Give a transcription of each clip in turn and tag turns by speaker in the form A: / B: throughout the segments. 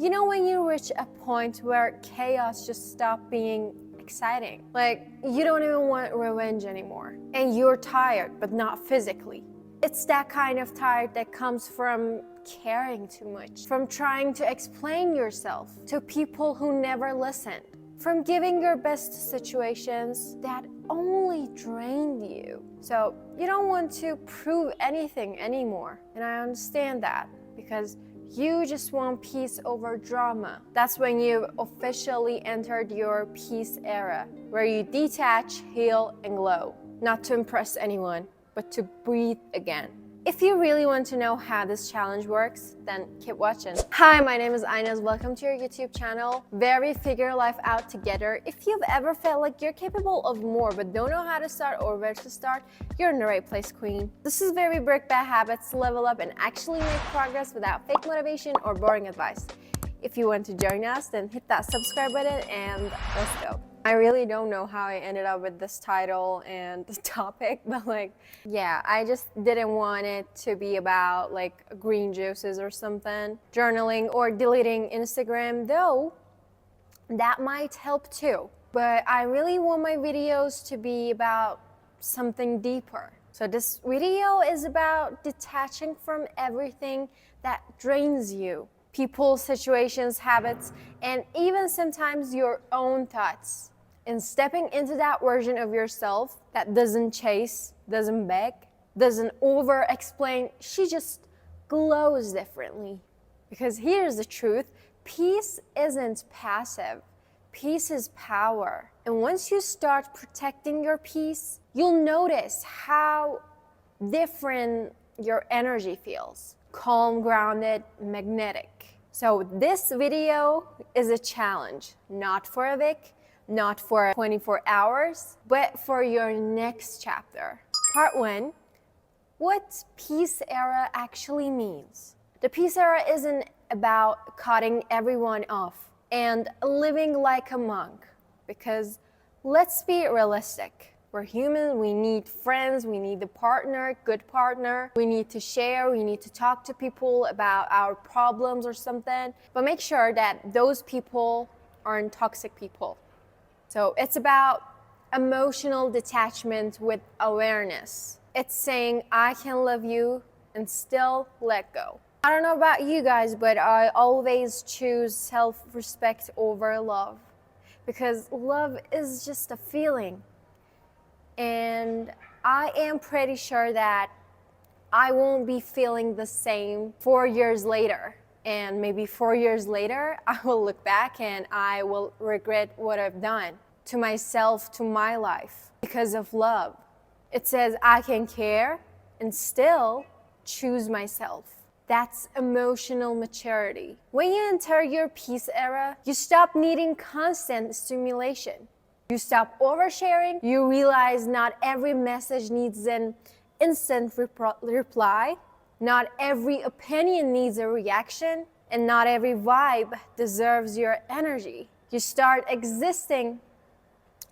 A: You know when you reach a point where chaos just stops being exciting? Like, you don't even want revenge anymore. And you're tired, but not physically. It's that kind of tired that comes from caring too much, from trying to explain yourself to people who never listened, from giving your best to situations that only drained you. So you don't want to prove anything anymore. And I understand that because you just want peace over drama. That's when you officially entered your peace era, where you detach, heal, and glow. Not to impress anyone, but to breathe again. If you really want to know how this challenge works, then keep watching. Hi, my name is Inez. Welcome to your YouTube channel, where we figure life out together. If you've ever felt like you're capable of more but don't know how to start or where to start, you're in the right place, queen. This is where we break bad habits, level up, and actually make progress without fake motivation or boring advice. If you want to join us, then hit that subscribe button and let's go. I really don't know how I ended up with this title and the topic, but yeah, I just didn't want it to be about green juices or something, journaling or deleting Instagram, though that might help too. But I really want my videos to be about something deeper. So this video is about detaching from everything that drains you. People, situations, habits, and even sometimes your own thoughts. And stepping into that version of yourself that doesn't chase, doesn't beg, doesn't over-explain, she just glows differently. Because here's the truth, peace isn't passive. Peace is power. And once you start protecting your peace, you'll notice how different your energy feels. Calm, grounded, magnetic. So this video is a challenge, not for a week, not for 24 hours, but for your next chapter. Part 1, what peace era actually means. The peace era isn't about cutting everyone off and living like a monk, because let's be realistic. We're human, we need friends, we need a partner, good partner. We need to share, we need to talk to people about our problems or something. But make sure that those people aren't toxic people. So it's about emotional detachment with awareness. It's saying, I can love you and still let go. I don't know about you guys, but I always choose self-respect over love. Because love is just a feeling. And I am pretty sure that I won't be feeling the same 4 years later. And maybe 4 years later, I will look back and I will regret what I've done to myself, to my life, because of love. It says I can care and still choose myself. That's emotional maturity. When you enter your peace era, you stop needing constant stimulation. You stop oversharing, you realize not every message needs an instant reply, not every opinion needs a reaction, and not every vibe deserves your energy. You start existing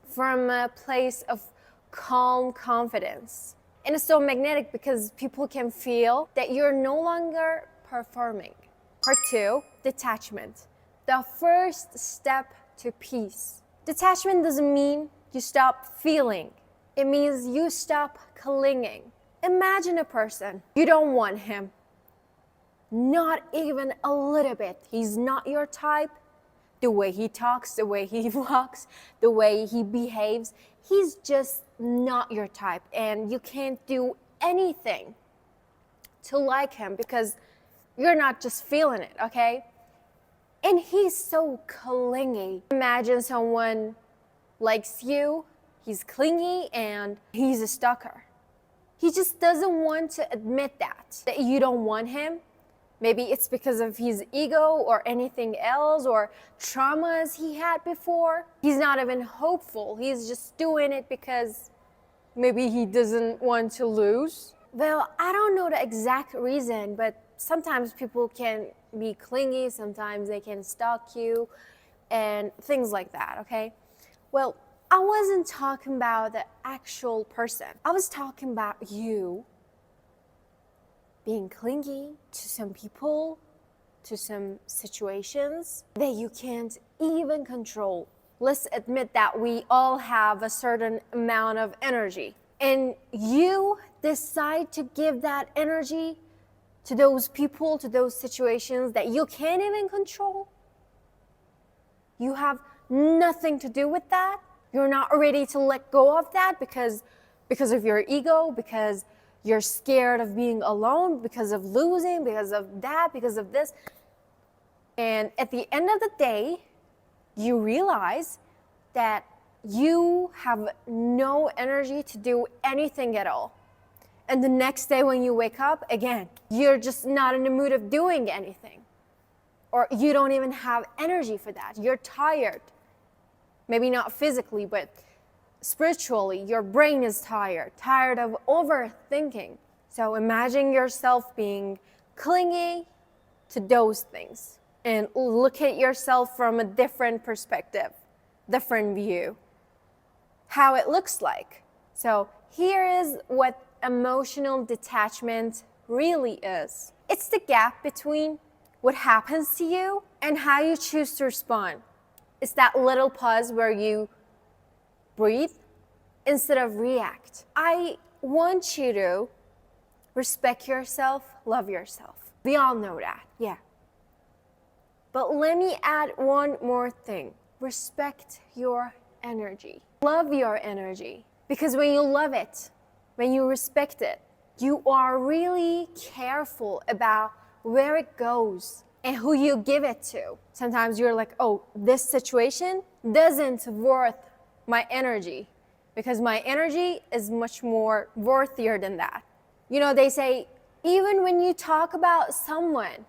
A: from a place of calm confidence. And it's so magnetic because people can feel that you're no longer performing. Part 2, detachment. The first step to peace. Detachment doesn't mean you stop feeling. It means you stop clinging. Imagine a person, you don't want him. Not even a little bit. He's not your type. The way he talks, the way he walks, the way he behaves, he's just not your type. And you can't do anything to like him because you're not just feeling it, okay? And he's so clingy. Imagine someone likes you, he's clingy, and he's a stalker. He just doesn't want to admit that you don't want him. Maybe it's because of his ego or anything else or traumas he had before. He's not even hopeful. He's just doing it because maybe he doesn't want to lose. Well, I don't know the exact reason, but sometimes people can be clingy, sometimes they can stalk you, and things like that, okay? Well, I wasn't talking about the actual person. I was talking about you being clingy to some people, to some situations that you can't even control. Let's admit that we all have a certain amount of energy, and you decide to give that energy to those people, to those situations that you can't even control. You have nothing to do with that. You're not ready to let go of that because of your ego, because you're scared of being alone, because of losing, because of that, because of this. And at the end of the day, you realize that you have no energy to do anything at all. And the next day when you wake up, again, you're just not in the mood of doing anything. Or you don't even have energy for that. You're tired. Maybe not physically, but spiritually, your brain is tired of overthinking. So imagine yourself being clingy to those things and look at yourself from a different perspective, different view, how it looks like. So here is what emotional detachment really is. It's the gap between what happens to you and how you choose to respond. It's that little pause where you breathe instead of react. I want you to respect yourself, love yourself. We all know that, yeah. But let me add one more thing. Respect your energy. Love your energy. Because when you love it, when you respect it, you are really careful about where it goes and who you give it to. Sometimes you're like, oh, this situation doesn't worth my energy because my energy is much more worthier than that. You know, they say, even when you talk about someone,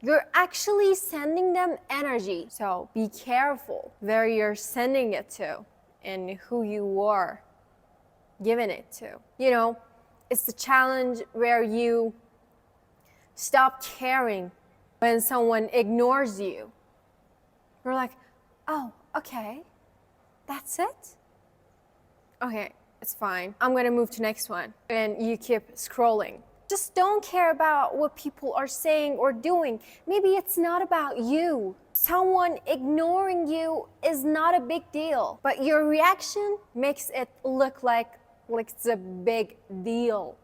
A: you're actually sending them energy. So be careful where you're sending it to and who you are giving it to. You know, it's the challenge where you stop caring when someone ignores you. You're like, oh, okay, that's it? Okay, it's fine. I'm gonna move to next one. And you keep scrolling. Just don't care about what people are saying or doing. Maybe it's not about you. Someone ignoring you is not a big deal, but your reaction makes it look like it's a big deal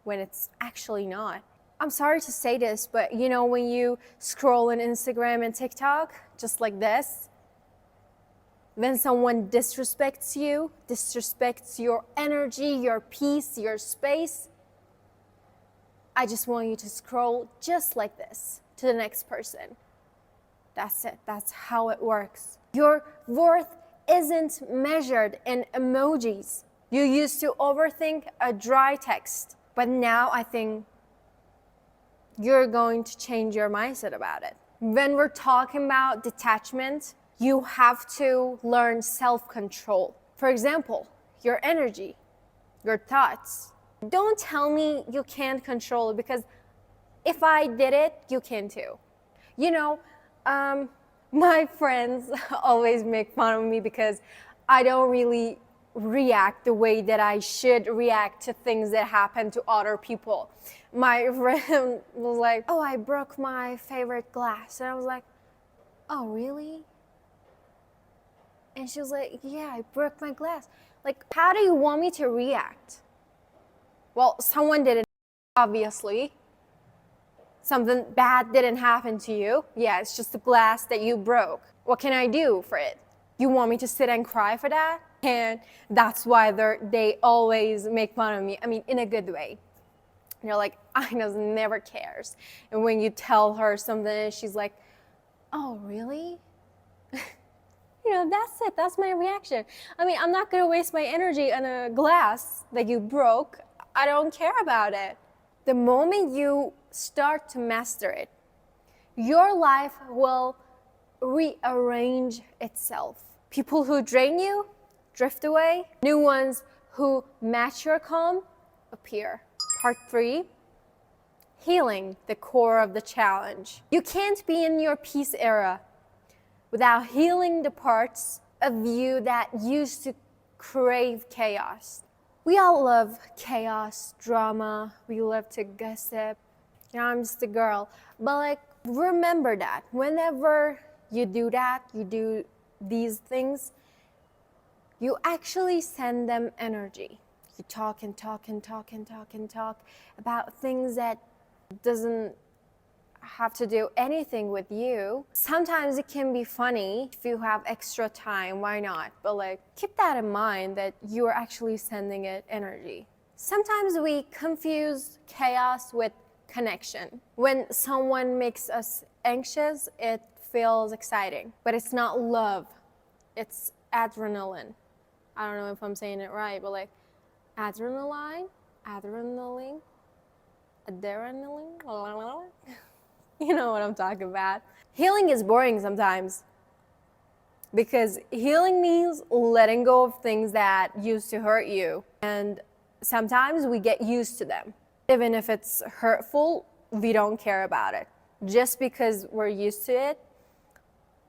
A: when it's actually not. I'm sorry to say this, but you know, when you scroll on Instagram and TikTok, just like this, when someone disrespects you, disrespects your energy, your peace, your space, I just want you to scroll just like this to the next person. That's it. That's how it works. Your worth isn't measured in emojis. You used to overthink a dry text, but now I think you're going to change your mindset about it. When we're talking about detachment, you have to learn self-control. For example, your energy, your thoughts. Don't tell me you can't control it because if I did it, you can too. You know, my friends always make fun of me because I don't really react the way that I should react to things that happen to other people. My friend was like, oh, I broke my favorite glass. And I was like, oh, really? And she was like, yeah, I broke my glass. Like, how do you want me to react? Well, someone did it, obviously. Something bad didn't happen to you. Yeah, it's just the glass that you broke. What can I do for it? You want me to sit and cry for that? And that's why they always make fun of me. I mean, in a good way. And you're like, Agnes never cares. And when you tell her something, she's like, oh, really? You know, that's it. That's my reaction. I mean, I'm not going to waste my energy on a glass that you broke. I don't care about it. The moment you start to master it, your life will rearrange itself. People who drain you drift away. New ones who match your calm appear. Part 3, healing the core of the challenge. You can't be in your peace era without healing the parts of you that used to crave chaos. We all love chaos, drama, we love to gossip. You know, I'm just a girl. But like, remember that whenever you do that, you do these things, you actually send them energy. You talk and talk and talk and talk and talk about things that doesn't have to do anything with you. Sometimes it can be funny. If you have extra time, why not? But like, keep that in mind that you are actually sending it energy. Sometimes we confuse chaos with connection. When someone makes us anxious, it feels exciting, but it's not love. It's adrenaline. I don't know if I'm saying it right, but like adrenaline. You know what I'm talking about. Healing is boring sometimes because healing means letting go of things that used to hurt you. And sometimes we get used to them. Even if it's hurtful, we don't care about it. Just because we're used to it,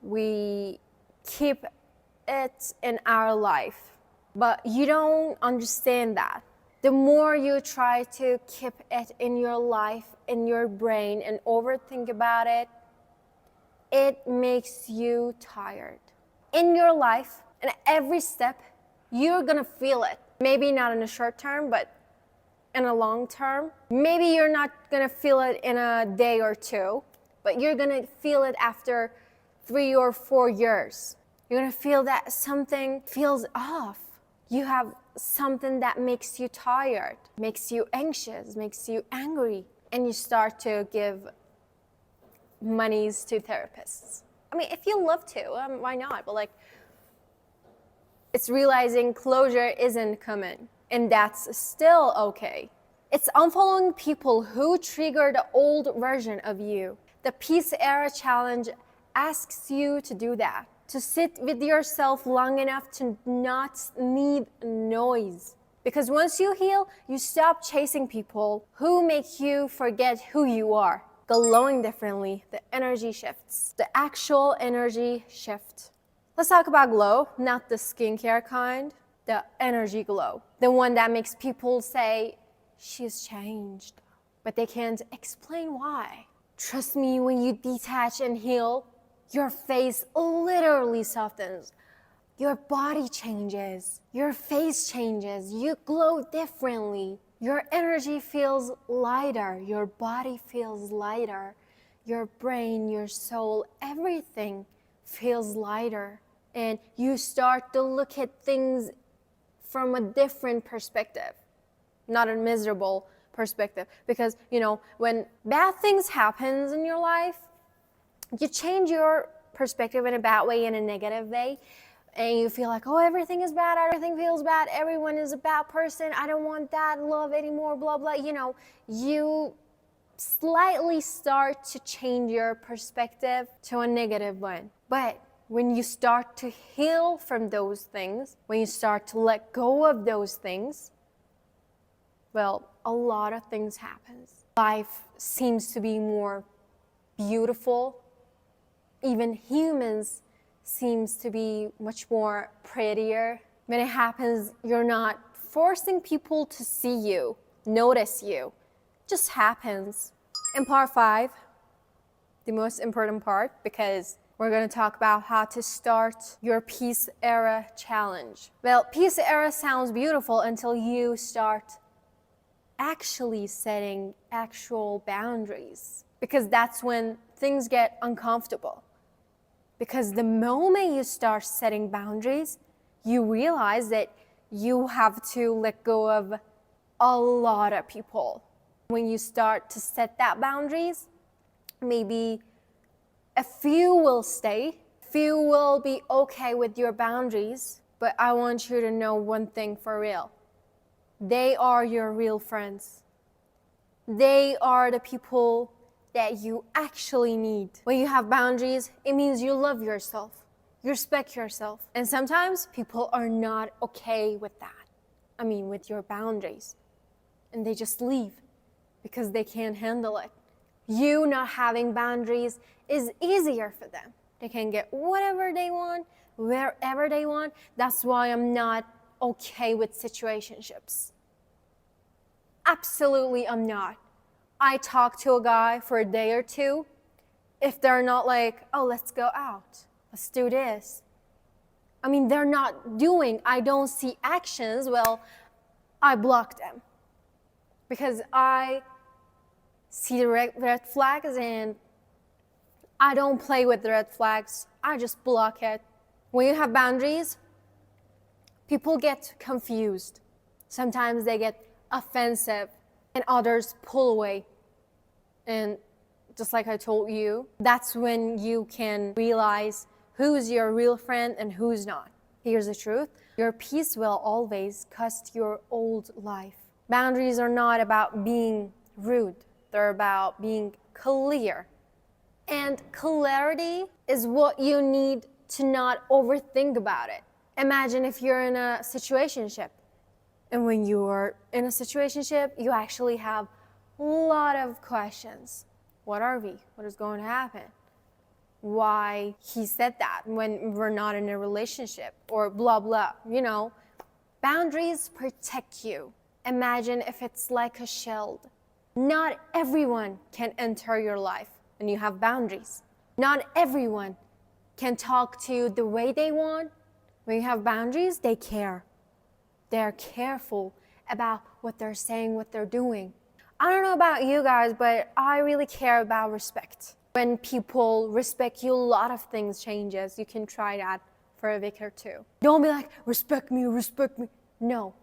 A: we keep it in our life. But you don't understand that. The more you try to keep it in your life, in your brain, and overthink about it, it makes you tired. In your life, and every step, you're gonna feel it. Maybe not in the short term, but in a long term. Maybe you're not gonna feel it in a day or two, but you're gonna feel it after 3 or 4 years. You're gonna feel that something feels off. You have something that makes you tired, makes you anxious, makes you angry, and you start to give monies to therapists. I mean, if you love to, why not? But like, it's realizing closure isn't coming, and that's still okay. It's unfollowing people who trigger the old version of you. The Peace Era Challenge asks you to do that. To sit with yourself long enough to not need noise. Because once you heal, you stop chasing people who make you forget who you are. Glowing differently, the energy shifts. The actual energy shift. Let's talk about glow, not the skincare kind, the energy glow. The one that makes people say, she's changed, but they can't explain why. Trust me, when you detach and heal, your face literally softens. Your body changes. Your face changes. You glow differently. Your energy feels lighter. Your body feels lighter. Your brain, your soul, everything feels lighter. And you start to look at things from a different perspective, not a miserable perspective. Because, you know, when bad things happen in your life, you change your perspective in a bad way, in a negative way, and you feel like, oh, everything is bad, everything feels bad, everyone is a bad person, I don't want that love anymore, blah, blah. You know, you slightly start to change your perspective to a negative one. But when you start to heal from those things, when you start to let go of those things, well, a lot of things happen. Life seems to be more beautiful. Even humans seems to be much more prettier. When it happens, you're not forcing people to see you, notice you. It just happens. In part 5, the most important part, because we're going to talk about how to start your Peace Era Challenge. Well, Peace Era sounds beautiful until you start actually setting actual boundaries, because that's when things get uncomfortable. Because the moment you start setting boundaries, you realize that you have to let go of a lot of people. When you start to set that boundaries, maybe a few will stay, few will be okay with your boundaries, but I want you to know one thing for real. They are your real friends. They are the people that you actually need. When you have boundaries, it means you love yourself, you respect yourself. And sometimes people are not okay with that. I mean, with your boundaries. And they just leave because they can't handle it. You not having boundaries is easier for them. They can get whatever they want, wherever they want. That's why I'm not okay with situationships. Absolutely, I'm not. I talked to a guy for a day or two, if they're not like, oh, let's go out, let's do this. I mean, they're not doing, I don't see actions, well, I block them. Because I see the red flags and I don't play with the red flags. I just block it. When you have boundaries, people get confused. Sometimes they get offensive and others pull away. And just like I told you, that's when you can realize who's your real friend and who's not. Here's the truth. Your peace will always cost your old life. Boundaries are not about being rude. They're about being clear. And clarity is what you need to not overthink about it. Imagine if you're in a situationship. And when you're in a situationship, you actually have a lot of questions. What are we? What is going to happen? Why he said that when we're not in a relationship, or blah, blah, you know. Boundaries protect you. Imagine if it's like a shield. Not everyone can enter your life when you have boundaries. Not everyone can talk to you the way they want. When you have boundaries, they care. They're careful about what they're saying, what they're doing. I don't know about you guys, but I really care about respect. When people respect you, a lot of things changes. You can try that for a week or two. Don't be like, respect me, respect me. No.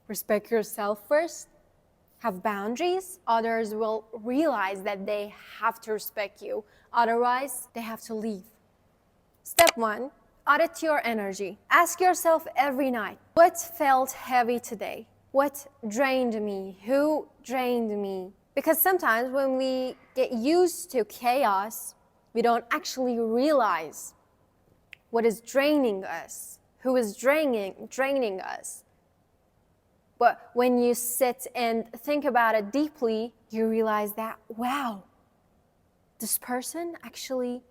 A: Respect yourself first. Have boundaries. Others will realize that they have to respect you. Otherwise, they have to leave. Step 1, audit your energy. Ask yourself every night, what felt heavy today? What drained me? Who drained me? Because sometimes when we get used to chaos, we don't actually realize what is draining us, who is draining us. But when you sit and think about it deeply, you realize that, wow, this person actually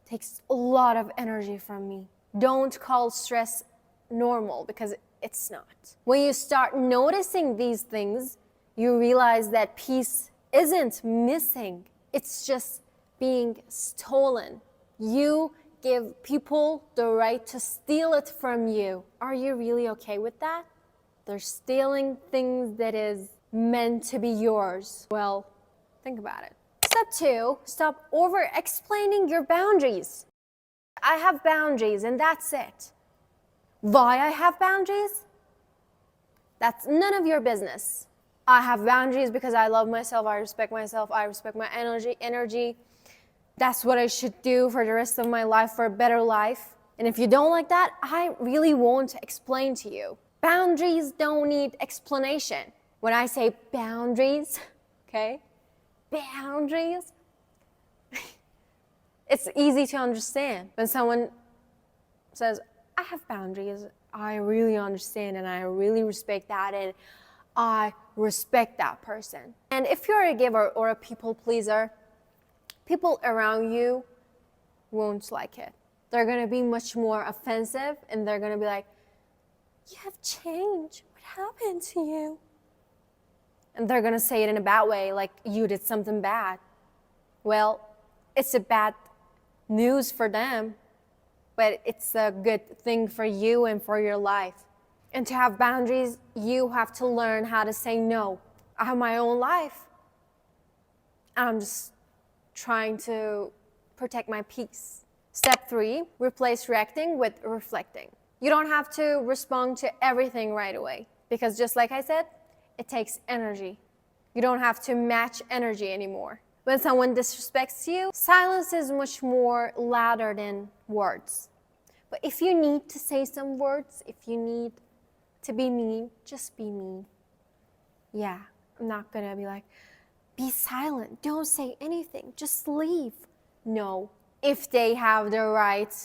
A: takes a lot of energy from me. Don't call stress normal, because it's not. When you start noticing these things, you realize that peace isn't missing. It's just being stolen. You give people the right to steal it from you. Are you really okay with that? They're stealing things that is meant to be yours. Well, think about it. Step 2, stop over-explaining your boundaries. I have boundaries and that's it. Why I have boundaries? That's none of your business. I have boundaries because I love myself, I respect my energy. That's what I should do for the rest of my life, for a better life. And if you don't like that, I really won't explain to you. Boundaries don't need explanation. When I say boundaries, okay, boundaries, it's easy to understand. When someone says, I have boundaries, I really understand and I really respect that, and I respect that person. And if you're a giver or a people pleaser, people around you won't like it. They're gonna be much more offensive and they're gonna be like, you have changed. What happened to you? And they're gonna say it in a bad way, like you did something bad. Well, it's a bad news for them, but it's a good thing for you and for your life. And to have boundaries, you have to learn how to say no. I have my own life. I'm just trying to protect my peace. Step 3, replace reacting with reflecting. You don't have to respond to everything right away, because just like I said, it takes energy. You don't have to match energy anymore. When someone disrespects you, silence is much more louder than words. But if you need to say some words, if you need to be mean, just be mean. Yeah, I'm not gonna be like, be silent, don't say anything, just leave. No, if they have the right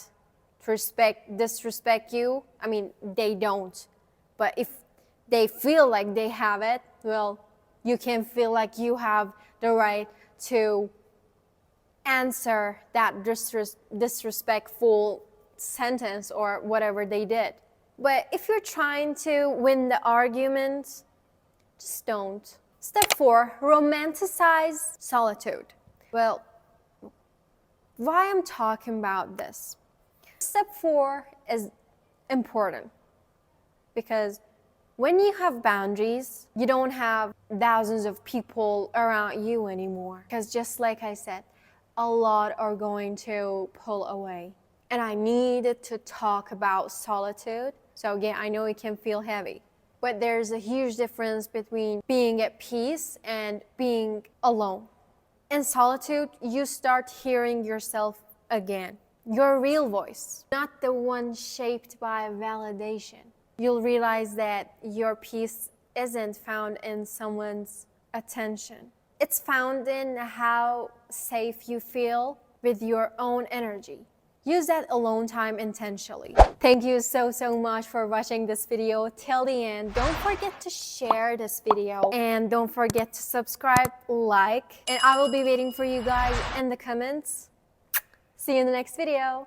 A: to disrespect you, I mean, they don't. But if they feel like they have it, well, you can feel like you have the right to answer that disrespectful sentence or whatever they did. But if you're trying to win the argument, just don't. Step 4, romanticize solitude. Well, why I'm talking about this? Step 4 is important because when you have boundaries, you don't have thousands of people around you anymore. Because just like I said, a lot are going to pull away. And I needed to talk about solitude. So again, I know it can feel heavy, but there's a huge difference between being at peace and being alone. In solitude, you start hearing yourself again, your real voice, not the one shaped by validation. You'll realize that your peace isn't found in someone's attention. It's found in how safe you feel with your own energy. Use that alone time intentionally. Thank you so much for watching this video till the end. Don't forget to share this video and don't forget to subscribe, like, and I will be waiting for you guys in the comments. See you in the next video.